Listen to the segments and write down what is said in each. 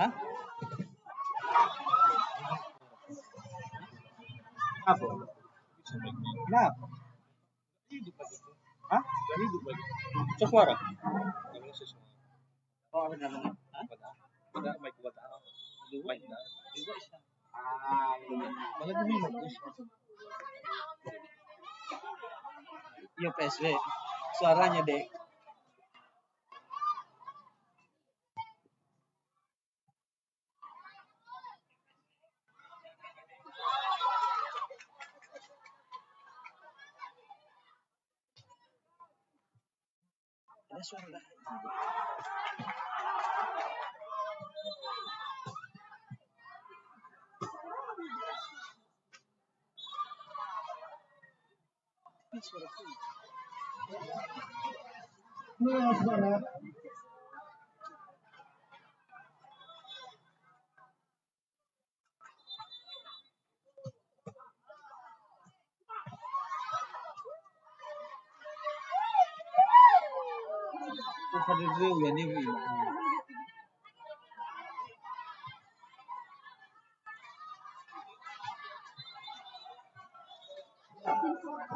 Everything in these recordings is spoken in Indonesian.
Hah? Apa? Kenapa? Hidup lagi tuh. Hah? Gak hidup lagi. Suara. Gak bisa suara. Oh, apa namanya? Hah? Ada mic buat apa? Mic dah. Dua isa. Malah diminum guys. Iya PSW. Suaranya dek. Ada suara dah. Ini suara full. Suara. Pada review ya nih.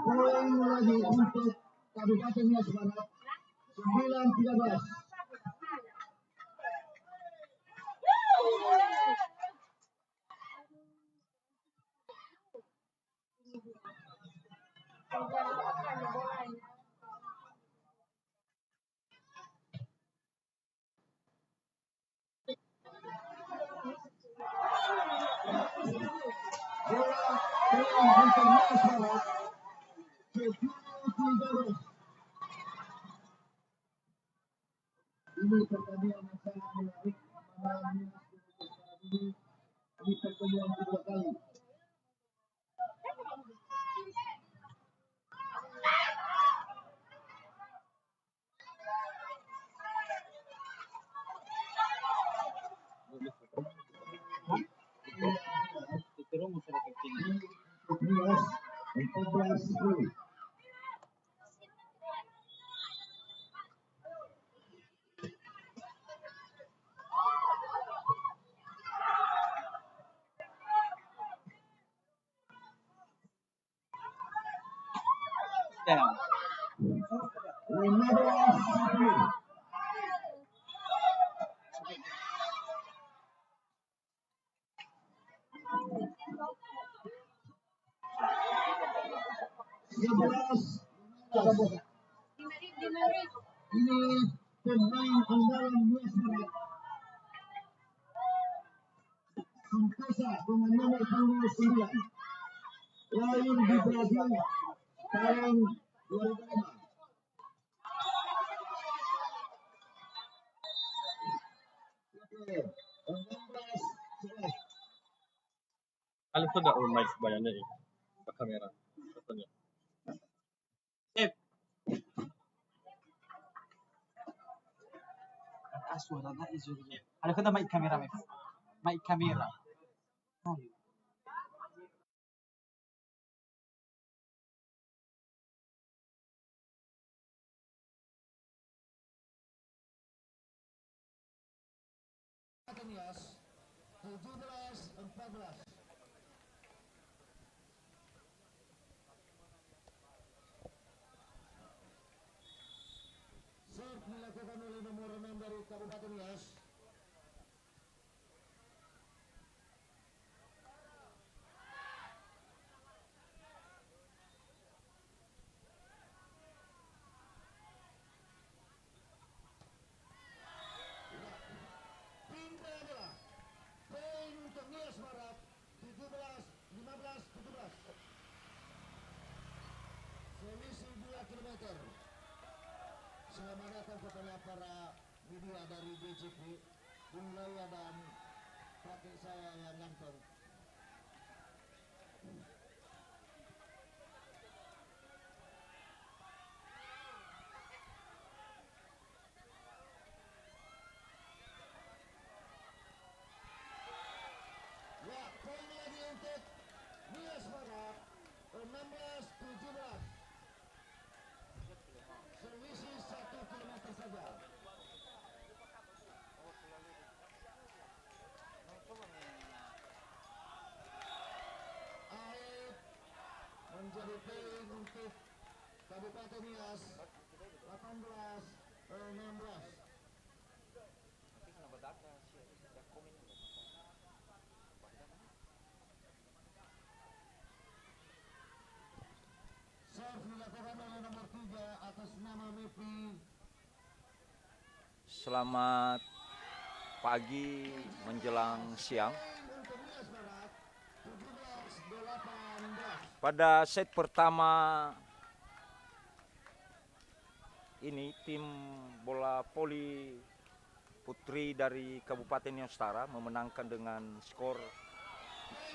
Poin lagi untuk Kabupaten Nias Barat 9-13. Bola untuk Nias Barat 10-13. Ini pertandingan yang sangat menarik. Mana ini pertemuan kedua kali. Itu mau suara kecil. 14-10. Down. 15-10. Ini pemain andalan Nias Barat. Santosa dengan nomor punggung 9. Lahir di Brazil tahun 2005. Oke, 16-11. Alif tuh gak mic bayarnya ya. Ke kamera. Fotonya. Suara dah izurnya. Ada kata mic kamera Mek. Mic kamera. Nias 17-14. Serve dilakukan oleh nomor 6 dari Kabupaten Nias. Pindah bola. Poin untuk Nias Barat 15-17. Selisih 2 km. Selamat datang kepada para media dari BJP, Bung Laya dan kakek saya yang ganteng. Ya, poin lagi untuk Nias Barat 16-17. Selisih 1 km saja. menjadi poin untuk Kabupaten Nias 18-16. Serve dilakukan oleh nomor 3 atas nama Mepri. Selamat pagi menjelang siang. Untuk Nias Barat 17-18. Pada set pertama ini tim bola voli putri dari Kabupaten Nias Utara memenangkan dengan skor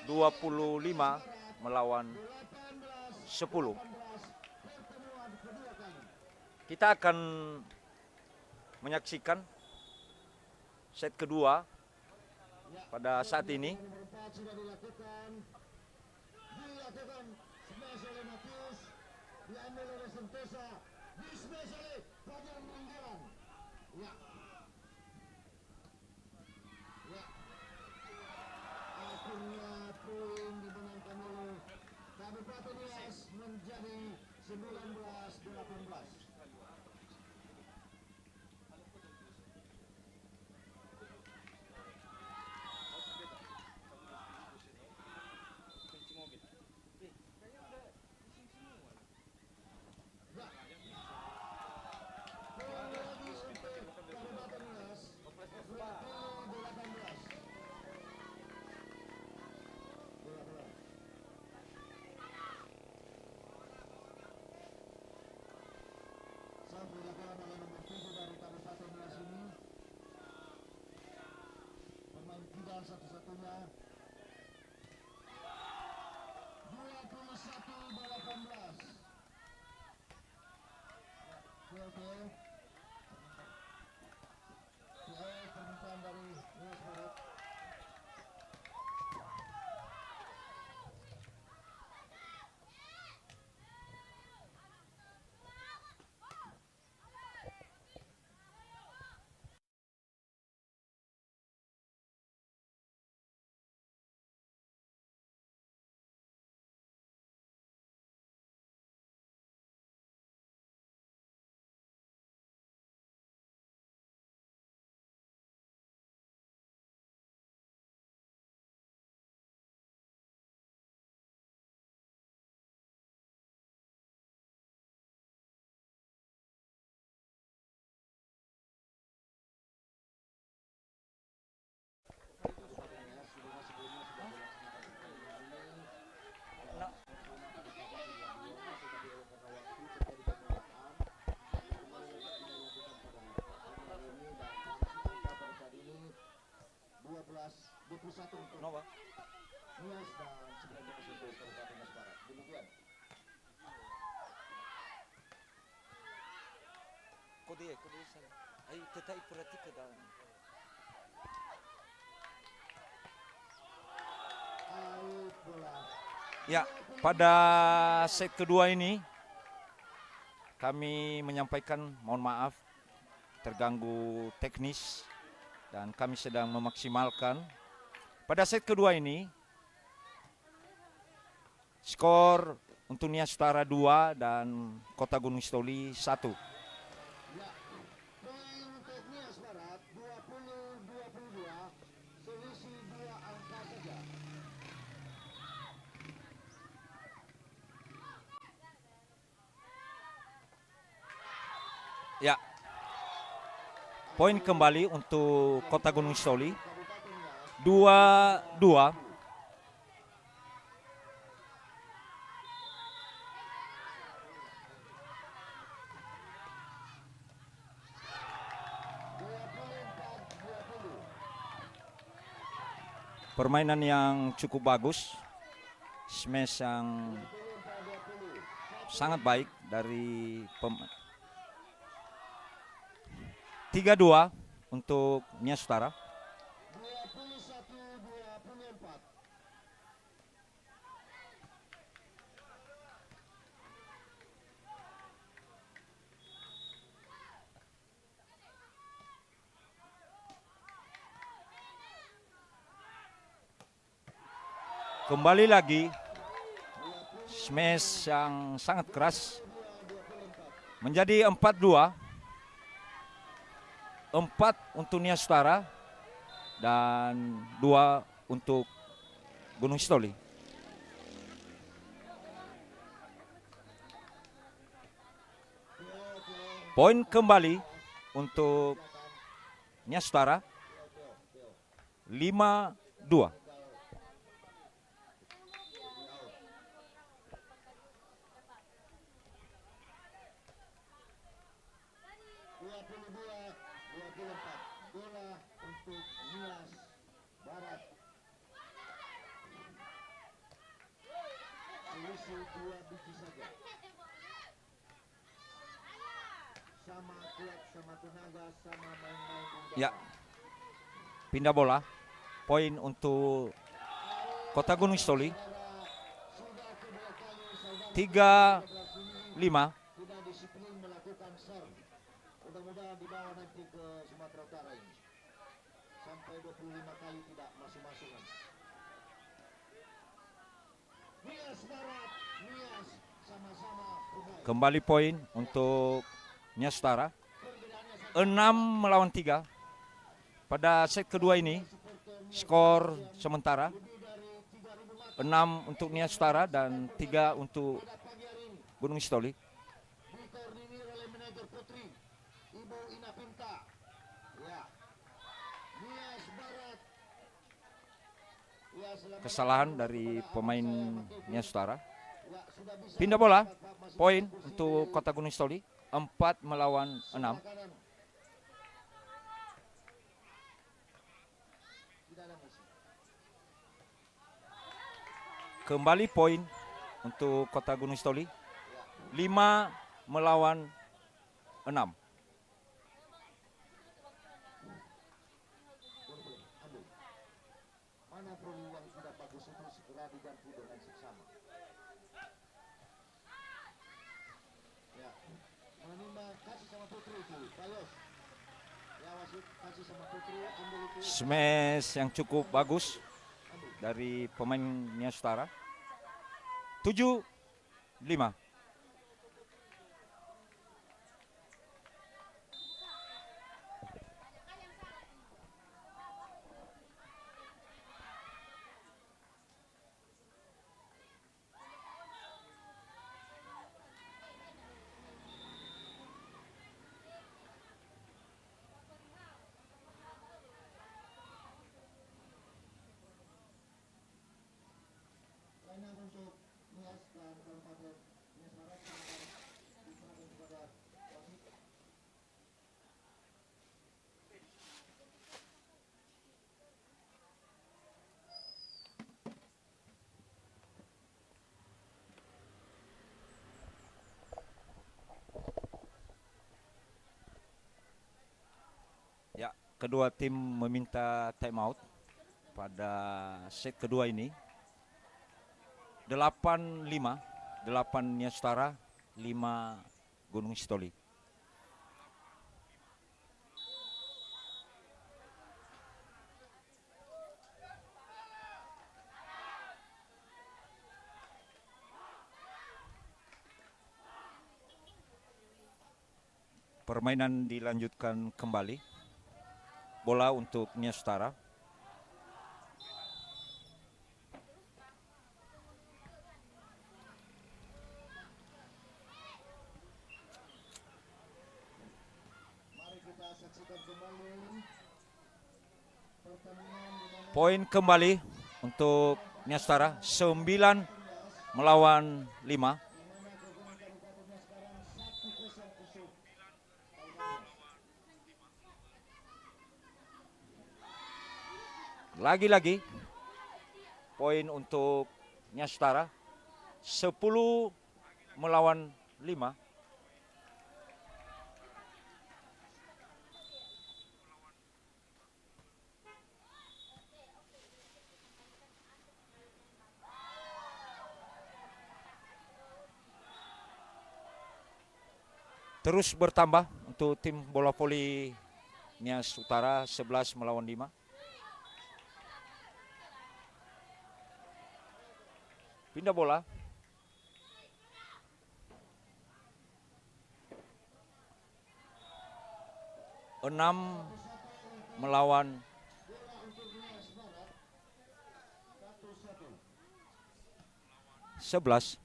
25 melawan 10. Pertemuan kedua kali. Kita akan menyaksikan set kedua pada saat ini. Nomor 4 sudah dilakukan smash oleh Matius, diambil oleh Sentosa, di smash oleh Fajar Manggalan. Ya. Akhirnya poin dimenangkan oleh Kabupaten Nias menjadi 19-18. Serve dilakukan oleh nomor 7 dari Kabupaten Nias ini. Pemain kidal satu-satunya. 21-18. Oke. Permintaan dari Nias Barat. Nova. Nias dan 19 untuk Kabupaten Nias Barat. Demikian. Kode sana. Ayo tetap perhatikan dalam. Out bola. Ya, pada set kedua ini kami menyampaikan mohon maaf terganggu teknis dan kami sedang memaksimalkan. Pada set kedua ini skor untuk Nias Utara 2 dan Kota Gunung Sitoli 1. Ya, poin untuk Nias Barat 20-22, selisih 2 angka saja. Ya. Poin kembali untuk Kota Gunung Sitoli Kabupaten Nias 2-2. Permainan yang cukup bagus, smash yang sangat baik dari 3-2 untuk Nias Utara. 21-24. Kembali lagi smash yang sangat keras. Menjadi 4-2. 4 untuk Nias Utara dan 2 untuk Gunung Sitoli. Poin kembali untuk Nias Utara 5-2. Bola untuk Nias Barat. Selisih 2 biji saja. Sama kuat, sama tenaga, sama main-main unggul. Ya. Pindah bola. Poin untuk Kota Gunung Sitoli. 3-5. Tidak disiplin melakukan serve. Mudah-mudahan dibawa nanti ke Sumatera Utara ini. Sampai 25 kali tidak masuk-masukan. Nias Barat, Nias sama-sama pemain. Kembali poin untuk Nias Utara. 6-3. Pada set kedua ini skor sementara 6 untuk Nias Utara dan 3 untuk Gunung Sitoli. Dikoordinir oleh manajer Putri Ibu Ina Pinta. Ya. Nias Barat. Ya, selamat Kesalahan dari pemain Nias Utara. ya, sudah bisa Pindah bola. masuk Poin posisi untuk Kota Gunung Sitoli. 4-6. kanan. Tidak ada musuh. Kembali poin untuk Kota Gunung Sitoli. 5-6. Ambil. Mana perlu yang tidak bagus itu segera diganti dengan seksama. Ya. Menimba kasih sama Putri itu, Payos. Ya, wasit kasih sama Putri, ambil itu. Smash yang cukup bagus dari pemain Nias Utara. 7-5. Lainnya untuk Nias dan Kabupaten Nias Barat diserahkan kepada wasit. Ya, kedua tim meminta time out pada set kedua ini. 8-5, 8 Nias Utara, 5 Gunung Sitoli. Permainan dilanjutkan kembali. Bola untuk Nias Utara. Mari kita saksikan kembali pertandingan di mana Poin kembali untuk Nias Utara. 9-5. Lagi-lagi poin untuk Nias Utara. 10-5. Terus bertambah untuk tim bola voli Nias Utara 11-5. Pindah bola. 6 melawan 11.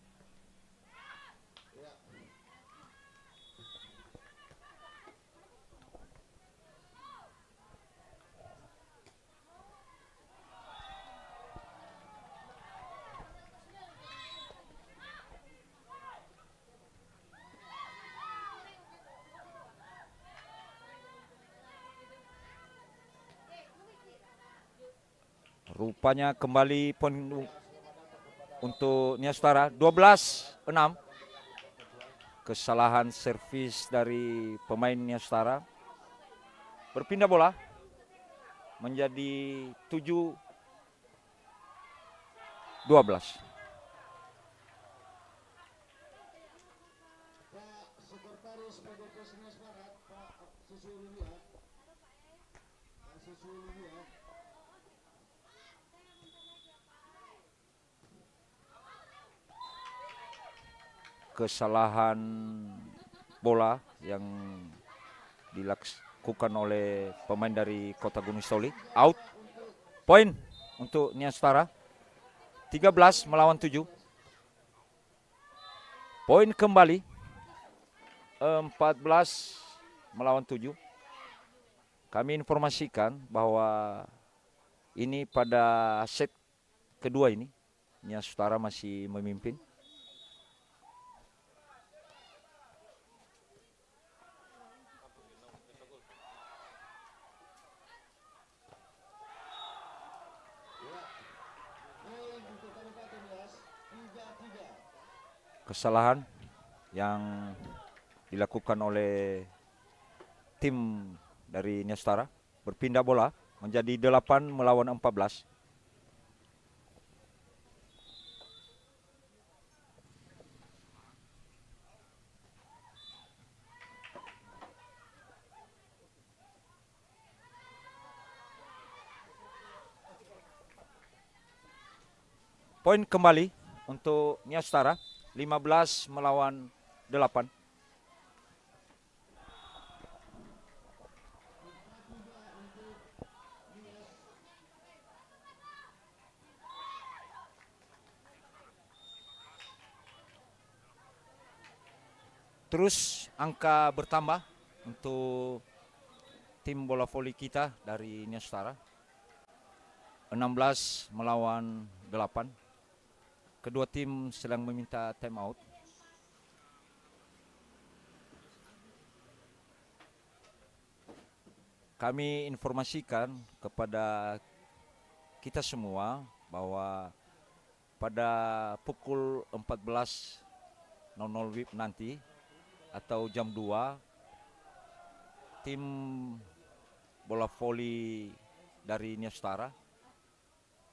Rupanya kembali poin untuk Nia Sutara 12-6. Kesalahan servis dari pemain Nia Sutara. Berpindah bola menjadi 7-12. Pak Sekretaris PDP Senes Barat, Pak Susulia. Pak Susulia. Kesalahan bola yang dilakukan oleh pemain dari Kota Gunung Sitoli. Out. Poin untuk Nia Sutara. 13-7. Poin kembali. 14-7. Kami informasikan bahwa ini pada set kedua ini Nia Sutara masih memimpin. Kesalahan yang dilakukan oleh tim dari Nia Sutara. Berpindah bola menjadi 8 melawan 14. Poin kembali untuk Nia Sutara. 15 melawan 8. Terus angka bertambah untuk tim bola voli kita dari Nia Sutara. 16 melawan 8. Kedua tim sedang meminta time out. Kami informasikan kepada kita semua bahwa pada pukul 14.00 WIB nanti atau jam 2 tim bola voli dari Nia Sutara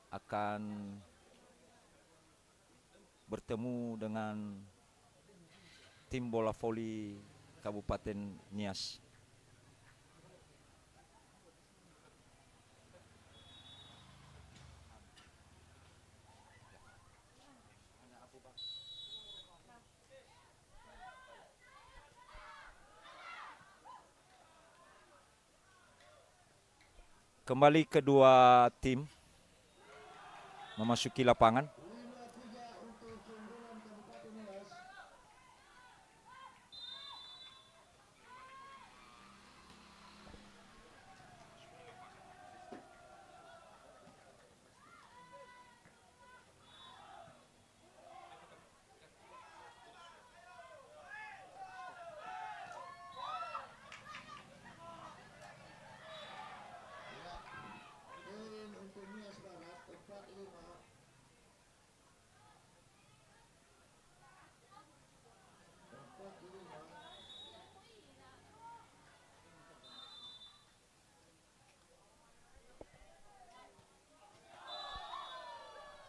akan bertemu dengan tim bola voli Kabupaten Nias. Kembali kedua tim memasuki lapangan.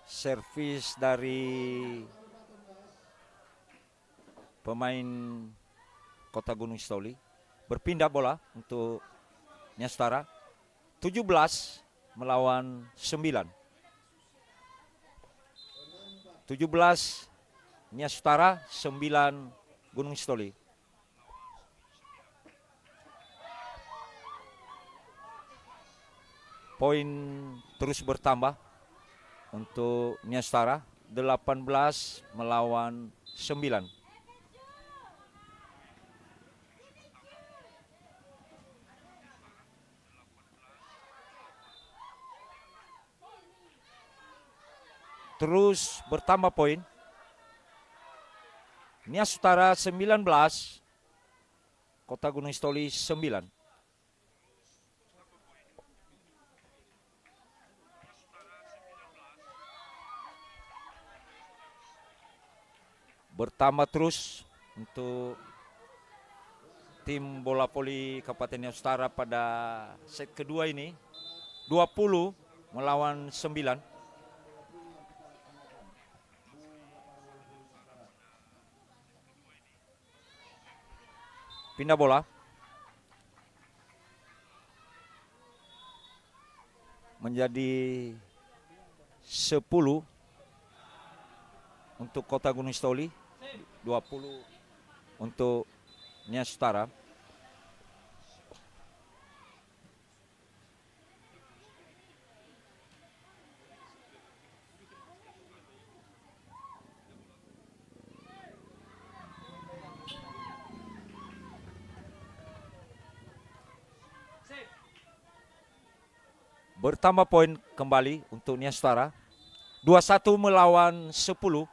Servis dari pemain Kota Gunung Sitoli. Berpindah bola untuk Nia Sutara. 17 melawan 9. 17 Nia Sutara, 9 Gunung Sitoli. Poin terus bertambah untuk Nia Setara, 18 melawan 9. Terus bertambah poin. Nia Setara 19, Kota Gunung Sitoli 9. Bertambah terus untuk tim bola voli Kabupaten Nia Setara pada set kedua ini, 20 melawan 9. Pindah bola. Menjadi 10 untuk Kota Gunung Sitoli, 20 untuk Nia Setara. Bertambah poin kembali untuk Nia Setara, 21 melawan 10.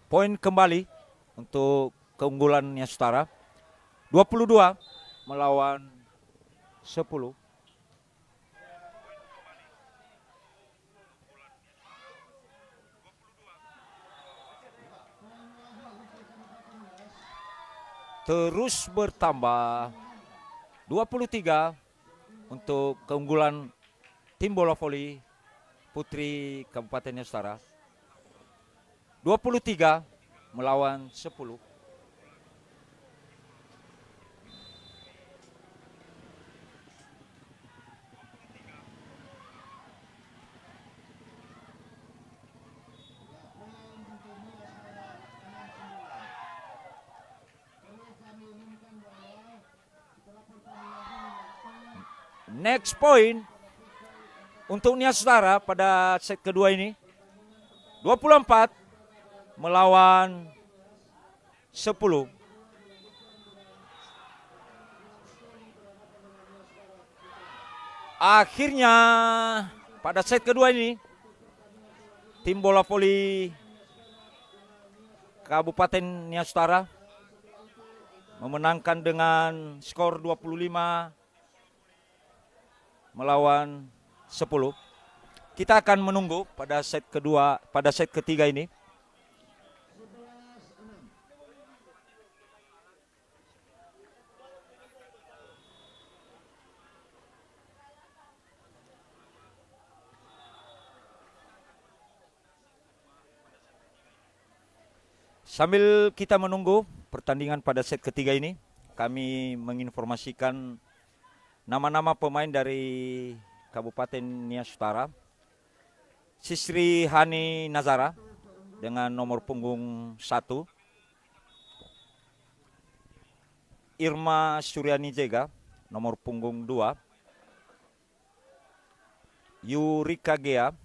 Poin kembali untuk keunggulan Nia Setara, 22 melawan 10. Terus bertambah 23 untuk keunggulan tim bola voli putri Kabupaten Nia Setara, 23 melawan 10. Next point untuk Nia Setara pada set kedua ini, 24 melawan 10. Akhirnya pada set kedua ini, tim bola voli Kabupaten Nia Setara memenangkan dengan skor 25 melawan 10. Kita akan menunggu pada set kedua, pada set ketiga ini. Sambil kita menunggu pertandingan pada set ketiga ini, kami menginformasikan nama-nama pemain dari Kabupaten Nia Setara. Sisri Hani Nazara dengan nomor punggung 1. Irma Suryani Jega nomor punggung 2. Yurika Gea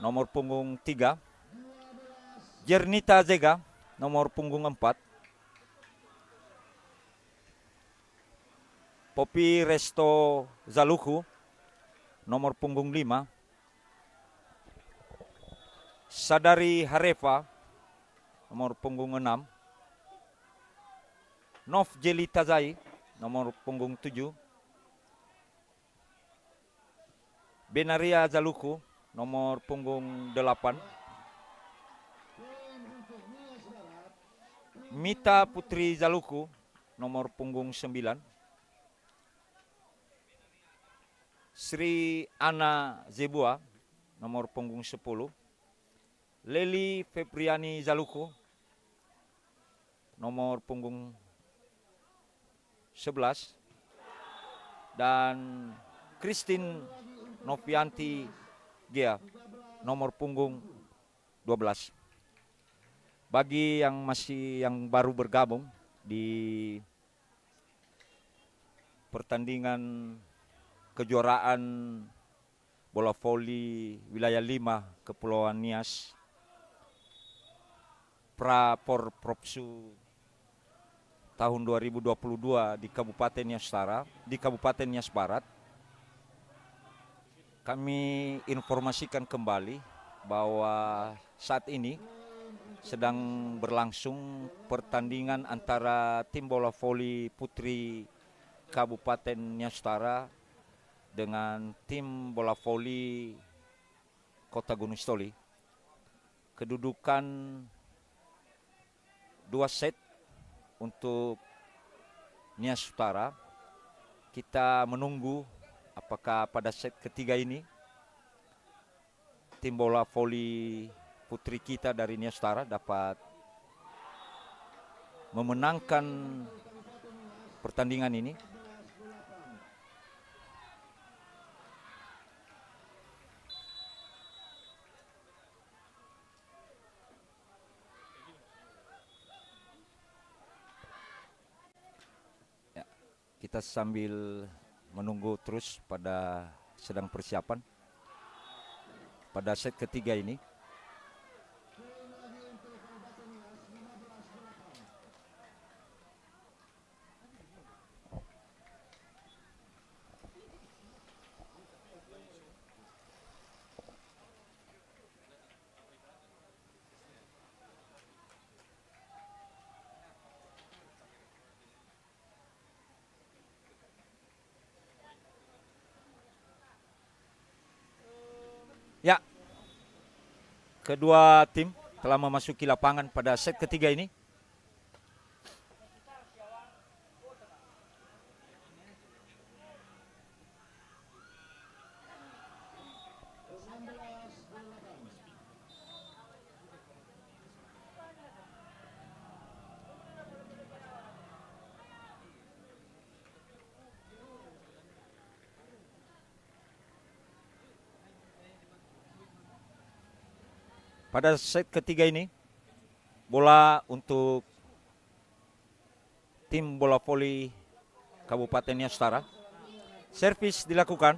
nomor punggung 3. Jernita Zega nomor punggung 4. Popi Resto Zaluku nomor punggung 5. Sadari Harefa nomor punggung 6. Nov Jeli Tazai nomor punggung 7. Benaria Zaluku nomor punggung 8. Mita Putri Zaluku nomor punggung 9. Sri Ana Zebua, nomor punggung 10. Leli Febriani Zaluko, nomor punggung 11. Dan Christine Novianti Gia, nomor punggung 12. Bagi yang baru bergabung di pertandingan kejuaraan bola voli wilayah 5 Kepulauan Nias Pra-Porpropsu tahun 2022 di Kabupaten Nias Utara, di Kabupaten Nias Barat, kami informasikan kembali bahwa saat ini sedang berlangsung pertandingan antara tim bola voli putri Kabupaten Nias Utara dengan tim bola voli Kota Gunung Sitoli. Kedudukan 2 set untuk Nias Utara. Kita menunggu apakah pada set ketiga ini tim bola voli putri kita dari Nias Utara dapat memenangkan pertandingan ini. Kita sambil menunggu terus pada sedang persiapan pada set ketiga ini. Ya, kedua tim telah memasuki lapangan pada set ketiga ini. Pada set ketiga ini, bola untuk tim bola voli Kabupaten Nias Utara. Servis dilakukan.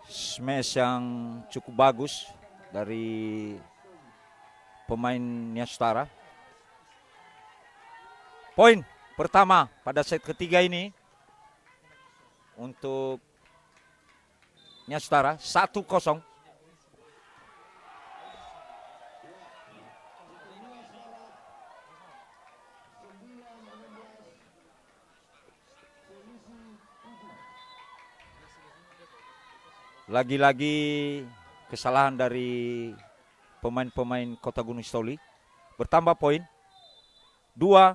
Smash yang cukup bagus dari pemain Nias Utara. Poin pertama pada set ketiga ini untuk Nias Utara 1-0. Lagi-lagi kesalahan dari pemain-pemain Kota Gunung Sitoli. Bertambah poin 2-0.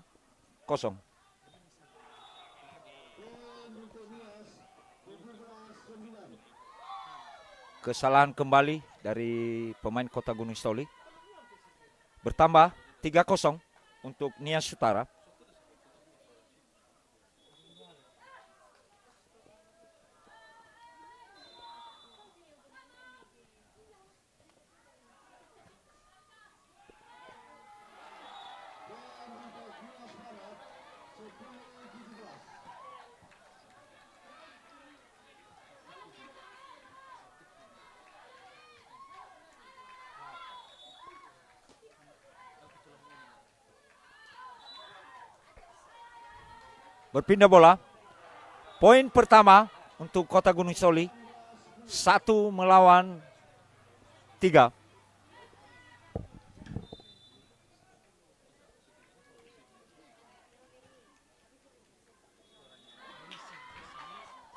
Kesalahan kembali dari pemain Kota Gunung Sitoli. Bertambah 3-0 untuk Nias Utara. Berpindah bola. Poin pertama untuk Kota Gunung Sitoli 1-3.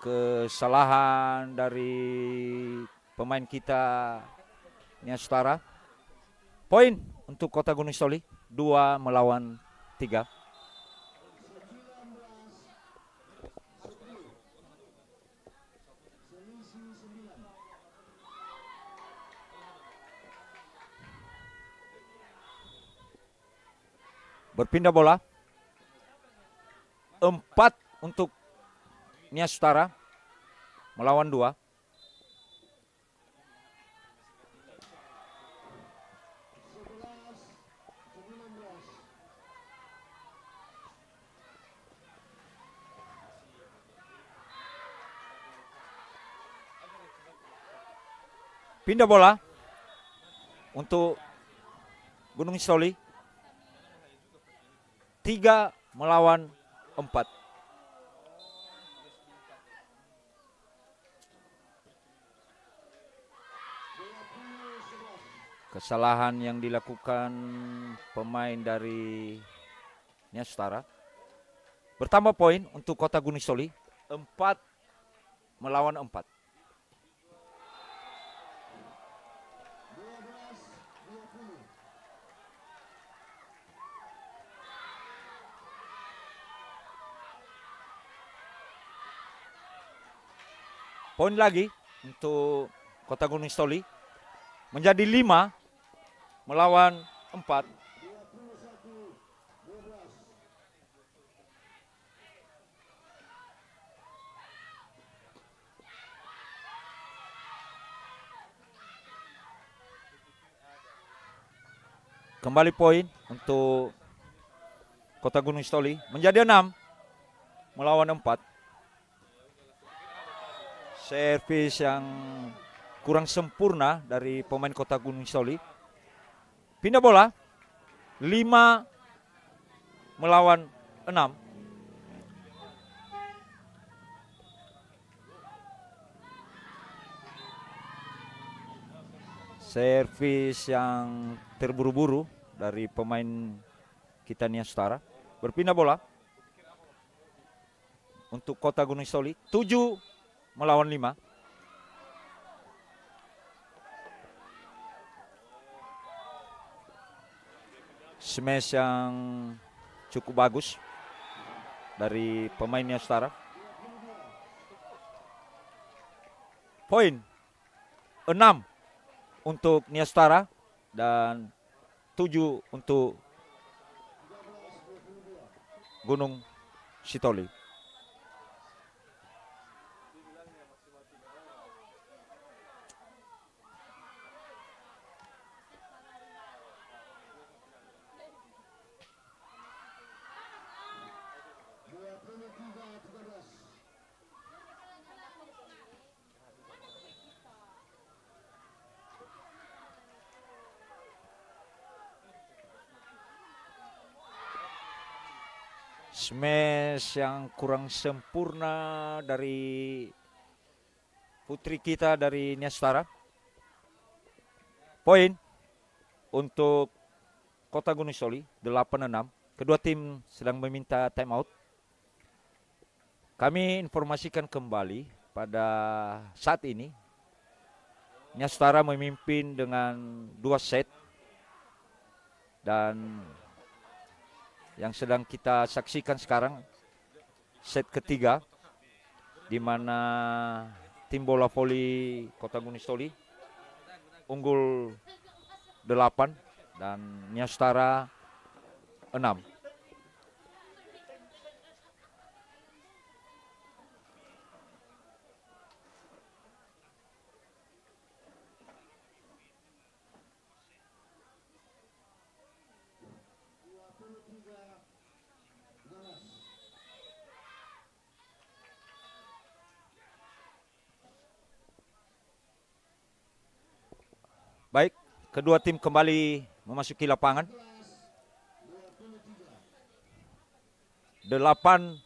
kesalahan dari pemain kita Nia Sutara. Poin untuk Kota Gunung Sitoli 2-3. Berpindah bola 4 untuk Nia Sutara melawan 2. Pindah bola untuk Gunung Sitoli 3-4. Kesalahan yang dilakukan pemain dari Nia Sutara. Bertambah poin untuk Kota Gunung Sitoli 4-4. Poin lagi untuk Kota Gunung Sitoli menjadi 5-4. Kembali poin untuk Kota Gunung Sitoli menjadi 6-4. Servis yang kurang sempurna dari pemain Kota Gunung Sitoli. Pindah bola 5-6. Servis yang terburu-buru dari pemain kita Nia Sutara. Berpindah bola untuk Kota Gunung Sitoli 7-5. Smash yang cukup bagus dari pemain Nia Sutara. Poin 6 untuk Nia Sutara dan 7 untuk Gunung Sitoli. Smash yang kurang sempurna dari putri kita dari Nia Sutara. Poin untuk Kota Gunung Sitoli 8-6. Kedua tim sedang meminta time out. Kami informasikan kembali pada saat ini Nia Sutara memimpin dengan 2 set. Dan yang sedang kita saksikan sekarang set ketiga, di mana tim bola voli Kota Gunung Sitoli unggul 8 dan Nia Sutara 6. Baik, kedua tim kembali memasuki lapangan. 8-6.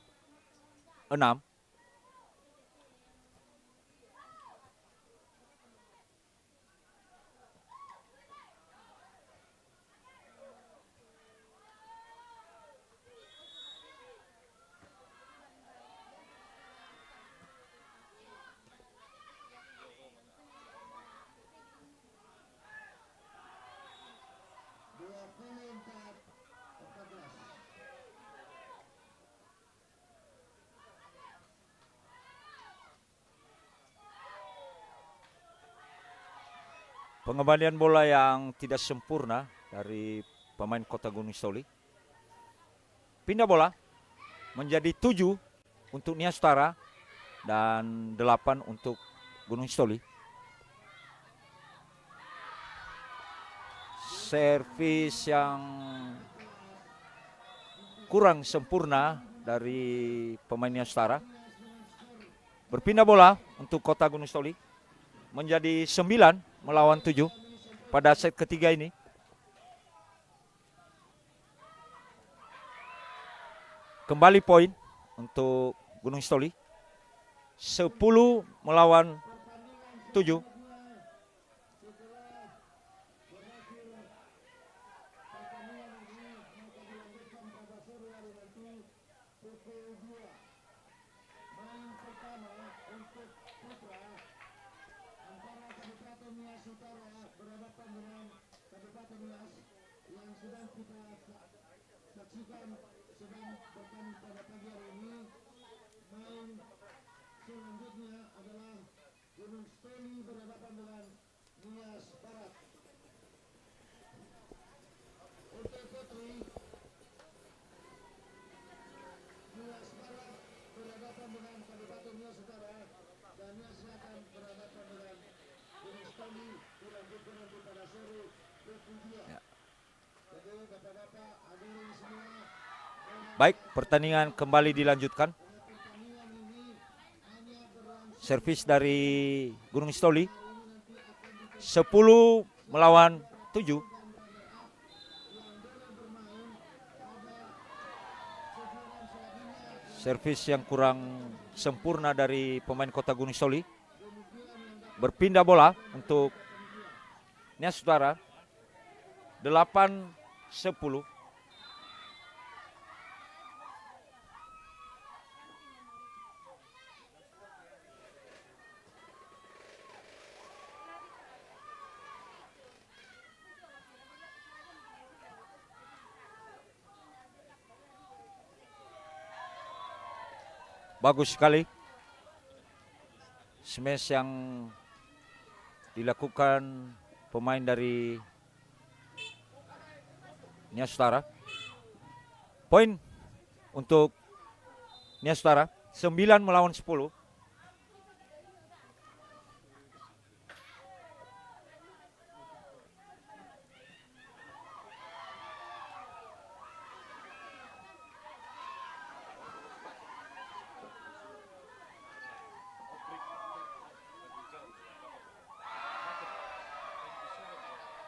Pengembalian bola yang tidak sempurna dari pemain Kota Gunung Sitoli. Pindah bola menjadi 7 untuk Nia Sutara dan 8 untuk Gunung Sitoli. Servis yang kurang sempurna dari pemain Nia Sutara. Berpindah bola untuk Kota Gunung Sitoli menjadi 9 melawan 7 pada set ketiga ini. Kembali poin untuk Gunung Sitoli. 10 melawan 7. Selanjutnya adalah Gunung Sitoli berhadapan dengan Nias Barat. Untuk putri, Nias Barat berhadapan dengan Kabupaten Nias Utara dan Nias Selatan berhadapan dengan Gunung Sitoli dilanjutkan nanti pada sore pukul 2. Ya. Jadi bapak-bapak hadirin semua, Baik, pertandingan kembali dilanjutkan. Servis dari Gunung Sitoli 10 melawan 7. Servis yang kurang sempurna dari pemain Kota Gunung Sitoli. Berpindah bola untuk Nia Sutara 8-10. Bagus sekali smash yang dilakukan pemain dari Nia Sutara. Poin untuk Nia Sutara 9 melawan 10.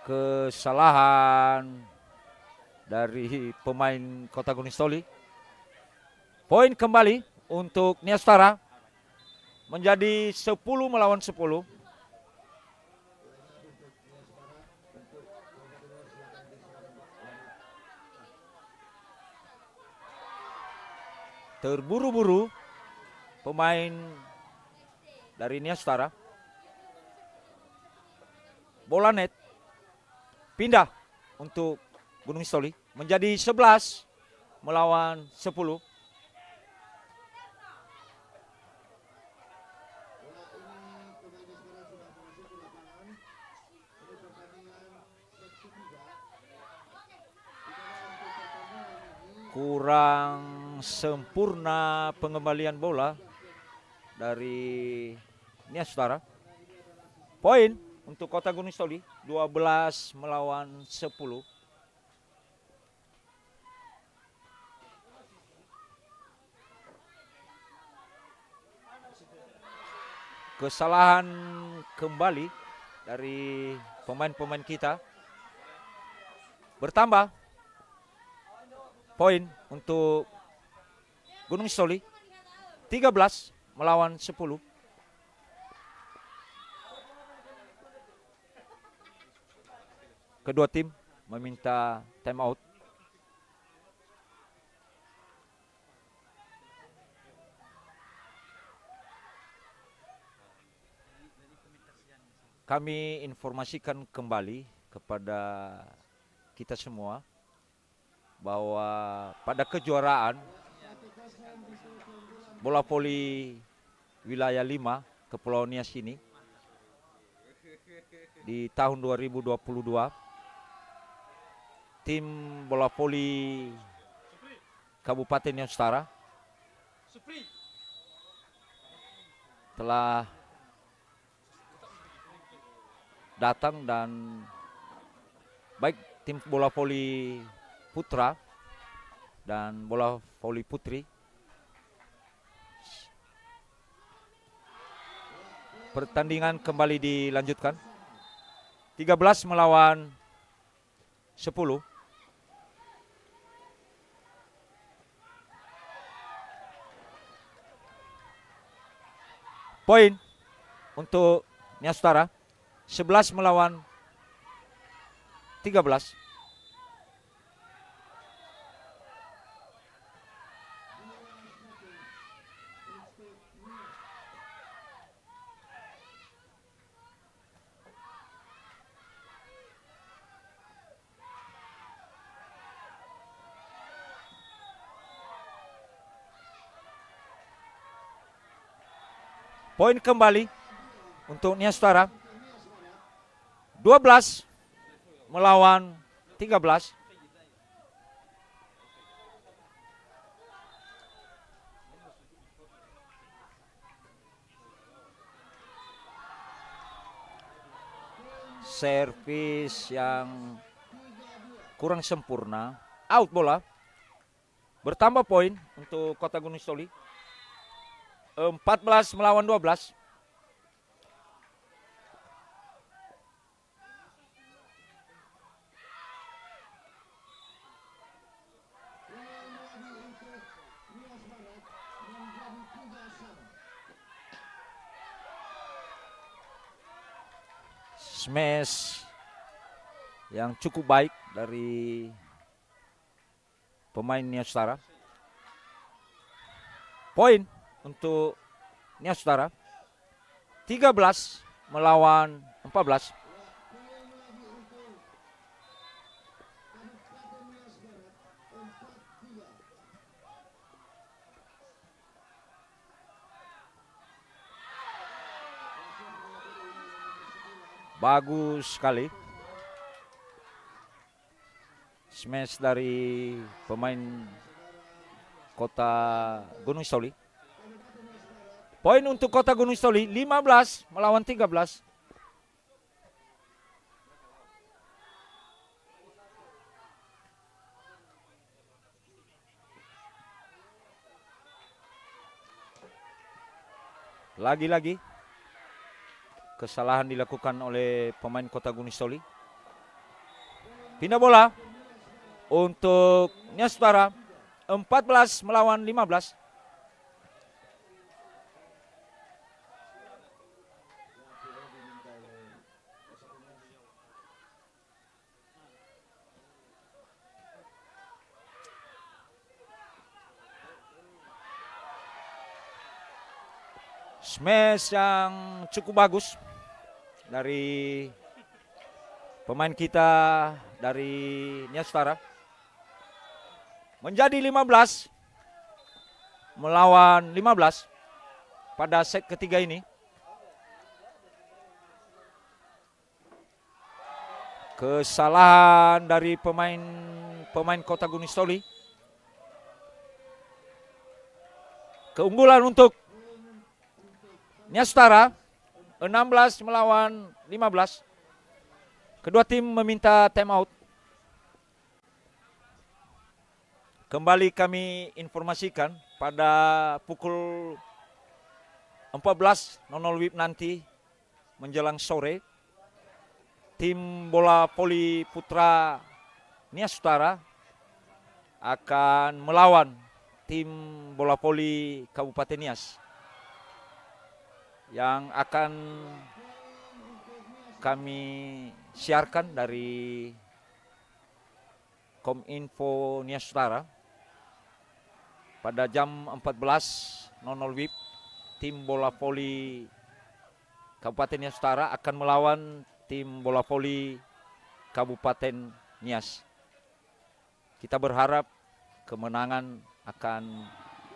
Kesalahan dari pemain Kota Gunung Sitoli. Poin kembali untuk Nia Sutara menjadi 10 melawan 10. Terburu-buru pemain dari Nia Sutara. Bola net pindah untuk Gunung Sitoli menjadi 11 melawan 10. Kurang sempurna pengembalian bola dari Nia Sutara. Poin untuk Kota Gunung Sitoli 12 melawan 10. Kesalahan kembali dari pemain-pemain kita. Bertambah poin untuk Gunung Sitoli 13 melawan 10. Kedua tim meminta time out. Kami informasikan kembali kepada kita semua bahwa pada kejuaraan bola voli wilayah 5 Kepulauan Nias ini di tahun 2022, tim bola voli Kabupaten Nias Utara telah datang, dan baik tim bola voli putra dan bola voli putri pertandingan kembali dilanjutkan. 13 melawan 10. Poin untuk Nias Utara 11 melawan 13. Poin kembali untuk Nias Utara 12 melawan 13. Servis yang kurang sempurna, out bola. Bertambah poin untuk Kota Gunung Sitoli 14 melawan 12. Smash yang cukup baik dari pemain Nias Utara. Poin untuk Nias Utara 13 melawan 14. Bagus sekali smash dari pemain Kota Gunung Sitoli. Poin untuk Kota Gunung Sitoli 15 melawan 13. Lagi-lagi kesalahan dilakukan oleh pemain Kota Gunung Sitoli. Pindah bola untuk Nias Utara 14 melawan 15. Smash yang cukup bagus dari pemain kita dari Nias Utara. Menjadi 15 melawan 15 pada set ketiga ini. Kesalahan dari pemain Kota Gunung Sitoli. Keunggulan untuk Nias Utara 16 melawan 15. Kedua tim meminta time out. Kembali kami informasikan pada pukul 14.00 WIB nanti menjelang sore, tim bola voli putra Nias Utara akan melawan tim bola voli Kabupaten Nias yang akan kami siarkan dari Kominfo Nias Utara pada jam 14.00 WIB. Tim bola voli Kabupaten Nias Utara akan melawan tim bola voli Kabupaten Nias. Kita berharap kemenangan akan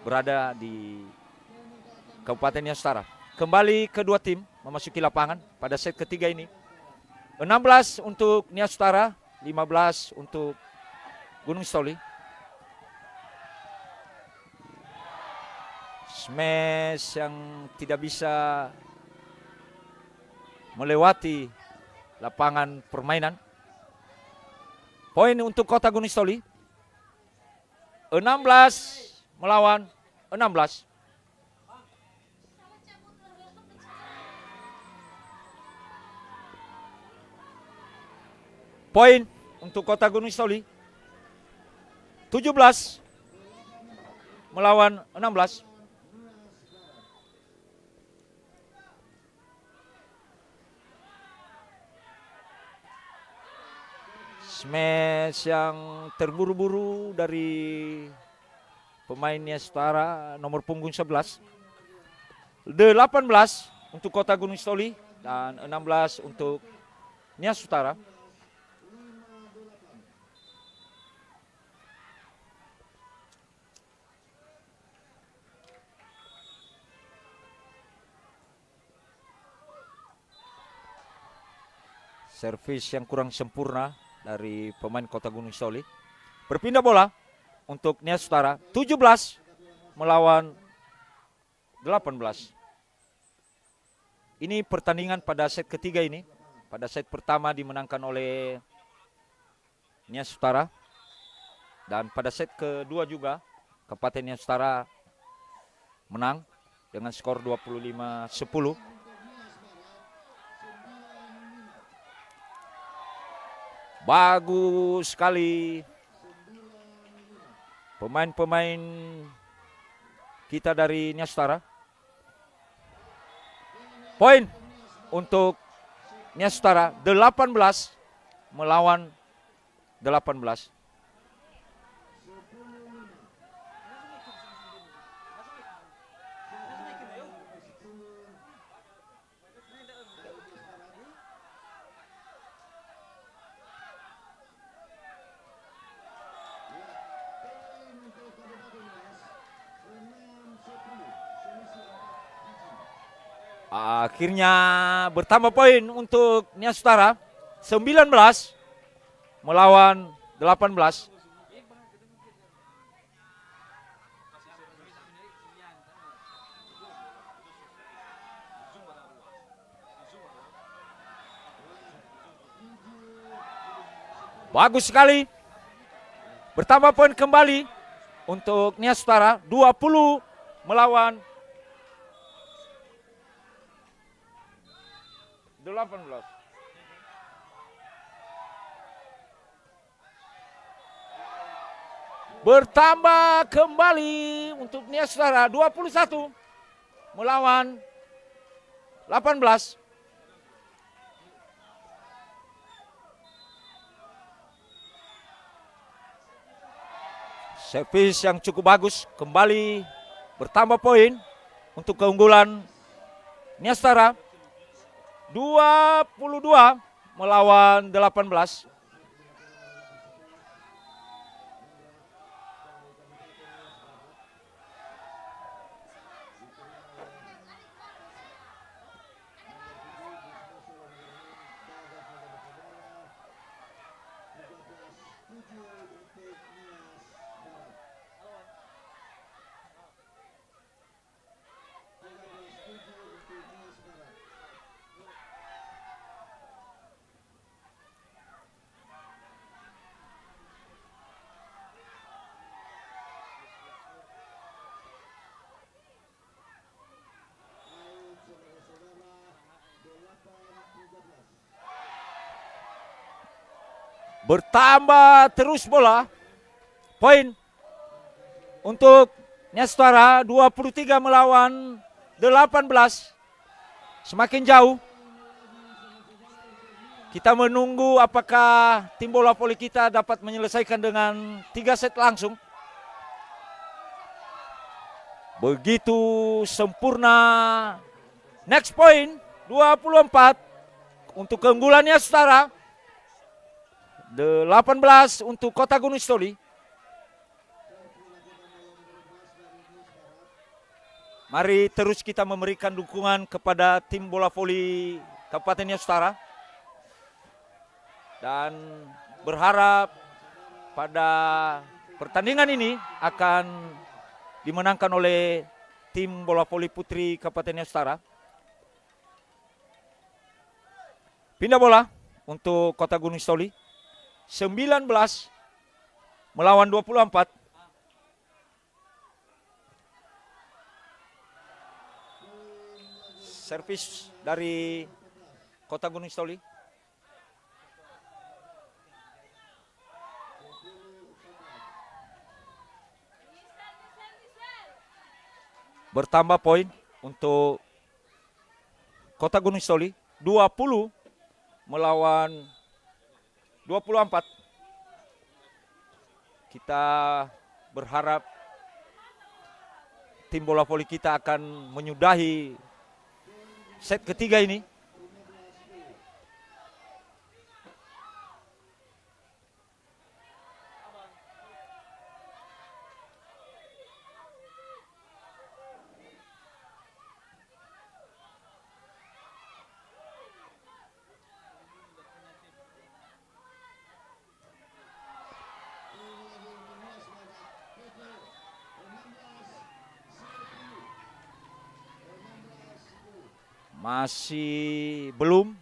berada di Kabupaten Nias Utara. Kembali kedua tim memasuki lapangan pada set ketiga ini. 16 untuk Nias Utara, 15 untuk Gunung Sitoli. Smash yang tidak bisa melewati lapangan permainan. Poin untuk Kota Gunung Sitoli. 16 melawan 16. Poin untuk Kota Gunung Sitoli. 17 melawan 16. Smash yang terburu-buru dari pemain Nias Utara nomor punggung 11. 18 untuk Kota Gunung Sitoli dan 16 untuk Nias Utara. Servis yang kurang sempurna dari pemain Kota Gunung Sitoli. Berpindah bola untuk Nias Utara. 17 melawan 18. Ini pertandingan pada set ketiga ini. Pada set pertama dimenangkan oleh Nias Utara. Dan pada set kedua juga Kabupaten Nias Utara menang dengan skor 25-10. Bagus sekali pemain-pemain kita dari Nias Utara. Poin untuk Nias Utara, 18 melawan 18. Akhirnya bertambah poin untuk Nias Utara. 19 melawan 18. Bagus sekali. Bertambah poin kembali untuk Nias Utara. 20 melawan 18. Bertambah kembali untuk Nias Utara. 21 melawan 18. Servis yang cukup bagus. Kembali bertambah poin untuk keunggulan Nias Utara. 22 melawan 18. Bertambah terus bola. Poin untuk Nias Utara. 23 melawan 18. Semakin jauh. Kita menunggu apakah tim bola voli kita dapat menyelesaikan dengan 3 set langsung. Begitu sempurna. Next point 24 untuk keunggulan Nias Utara. 18 untuk Kota Gunung Sitoli. Mari terus kita memberikan dukungan kepada tim bola voli Kabupaten Nias Utara. Dan berharap pada pertandingan ini akan dimenangkan oleh tim bola voli putri Kabupaten Nias Utara. Pindah bola untuk Kota Gunung Sitoli. 19 melawan 24. Servis dari Kota Gunung Sitoli. Bertambah poin untuk Kota Gunung Sitoli. 20 melawan 24. Kita berharap tim bola voli kita akan menyudahi set ketiga ini. Masih belum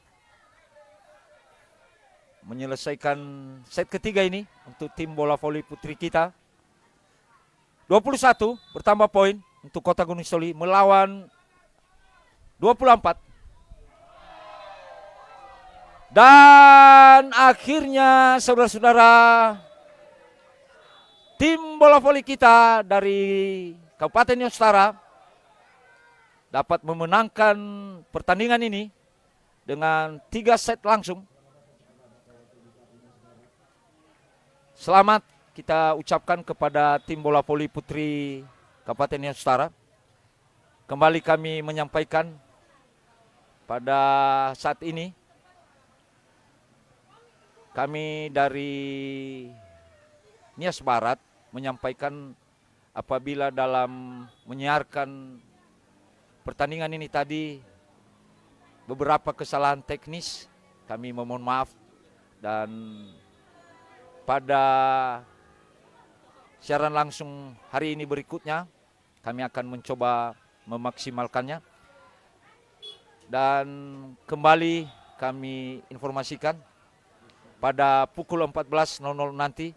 menyelesaikan set ketiga ini untuk tim bola voli putri kita. 21 bertambah poin untuk Kota Gunung Sitoli melawan 24. Dan akhirnya saudara-saudara, tim bola voli kita dari Kabupaten Nias Utara dapat memenangkan pertandingan ini dengan 3 set langsung. Selamat kita ucapkan kepada tim bola voli putri Kabupaten Nias Utara. Kembali kami menyampaikan pada saat ini kami dari Nias Barat menyampaikan apabila dalam menyiarkan pertandingan ini tadi beberapa kesalahan teknis, kami memohon maaf. Dan pada siaran langsung hari ini berikutnya kami akan mencoba memaksimalkannya. Dan kembali kami informasikan pada pukul 14.00 nanti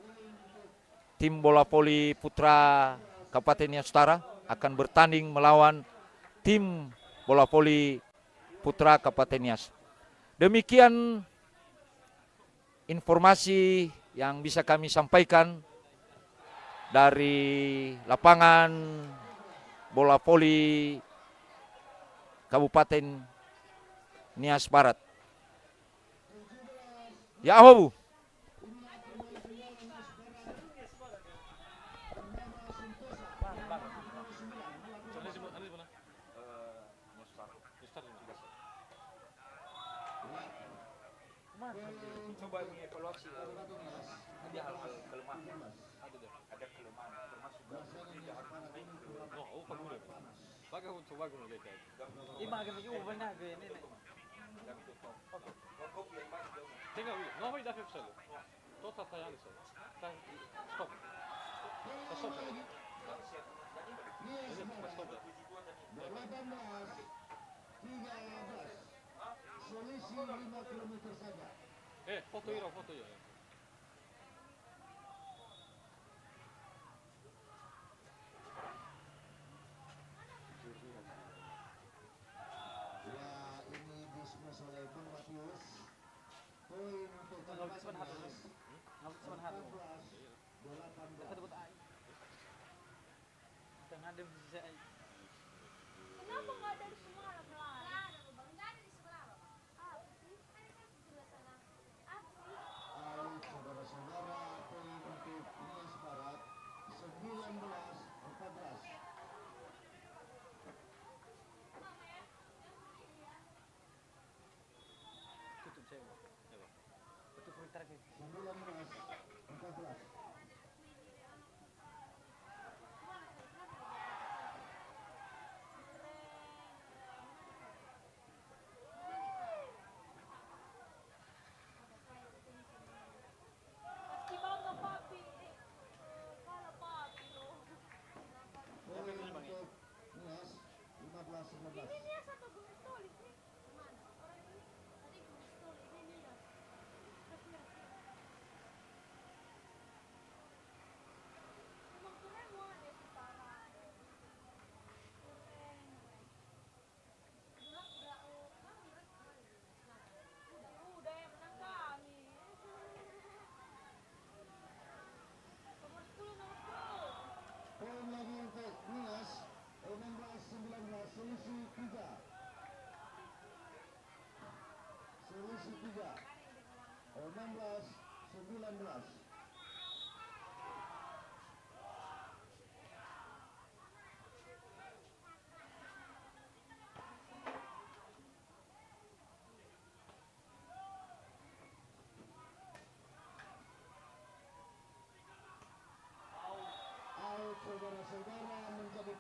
tim bola voli putra Kabupaten Nias Utara akan bertanding melawan tim bola voli putra Kabupaten Nias. Demikian informasi yang bisa kami sampaikan dari lapangan bola voli Kabupaten Nias Barat. Ya Ahobu. Coba mengevaluasi ada hal-hal kelemahan, ada kelemahan termasuk Ima kami juga benar ke ini. Tänk av, nu har vi därför försökt. Då tappar jag liksom. Stopp. Stopp. Stopp. 18, 13, selisih 5 kilometer saja. Foto yuk, foto yuk. Ya, ini dismiss oleh Bung Matius. Poin untuk Kabupaten Nias. 18. Tengah ada bisa. Kenapa nggak ada di Semarang? Nggak ada di Semarang. Apa sih? Ayo saudara-saudara, poin untuk Nias Barat 19-14. Tutup saya. Tutup filter ke. 19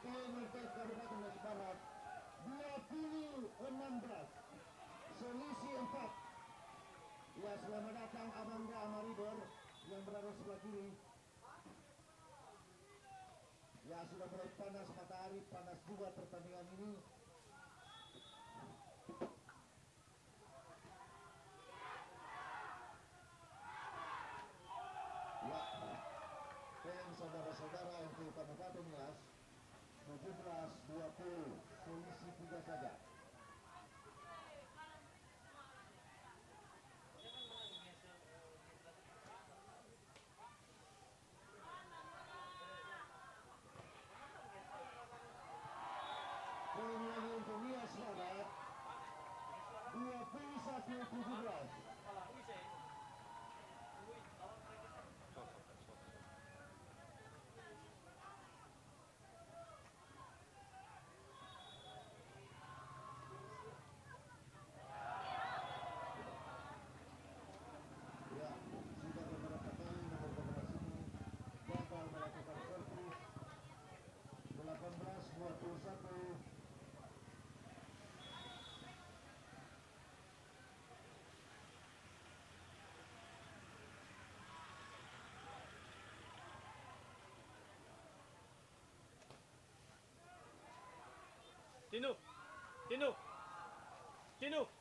tim untuk Kabupaten Aceh Barat 20-16 selisih 4. Ya, selamat datang Amanda Amaridor yang berada sebelah kiri. Ya, sudah mulai panas matahari, panas juga pertandingan ini. Ya, dan saudara-saudara untuk Kabupaten Nias 17-20 selisih 3 saja. Poin lagi untuk Nias Barat 21-17. Ya, sudah beberapa kali nomor 12 ini gagal melakukan servis. 18-21. Tino, Tino, Tino.